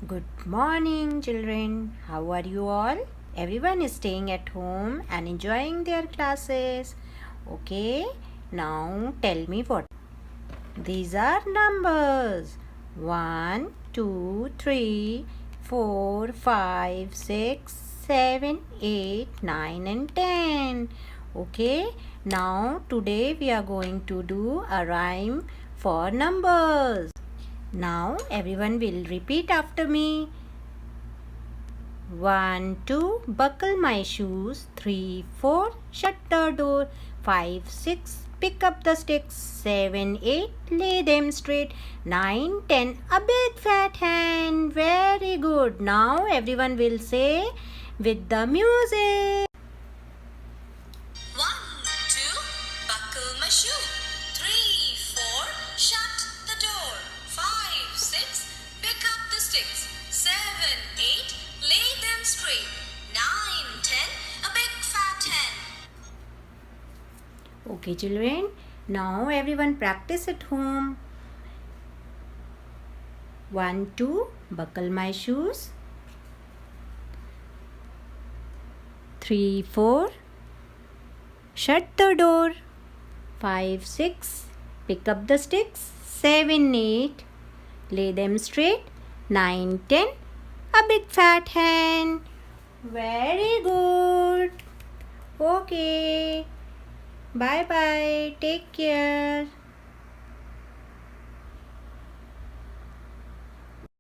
Good morning, children. How are you all? Everyone is staying at home and enjoying their classes. Okay, now tell me what. These are numbers 1, 2, 3, 4, 5, 6, 7, 8, 9, and 10. Okay, now today we are going to do a rhyme for numbers. Now everyone will repeat after me. 1, 2, buckle my shoes. 3, 4, shut the door. 5, 6, pick up the sticks. 7, 8, lay them straight. 9, 10, a big fat hand. Very good. Now everyone will say with the music. 1, 2, buckle my shoe. 3, 4, shut the door. 5, 6, pick up the sticks. 7, 8, lay them straight. 9, 10, a big fat hen. Okay, children. Now everyone practice at home. 1, 2, buckle my shoes. 3, 4, shut the door. 5, 6, pick up the sticks. 7, 8, lay them straight. 9, 10, a big fat hen. Very good. Okay. Bye bye. Take care.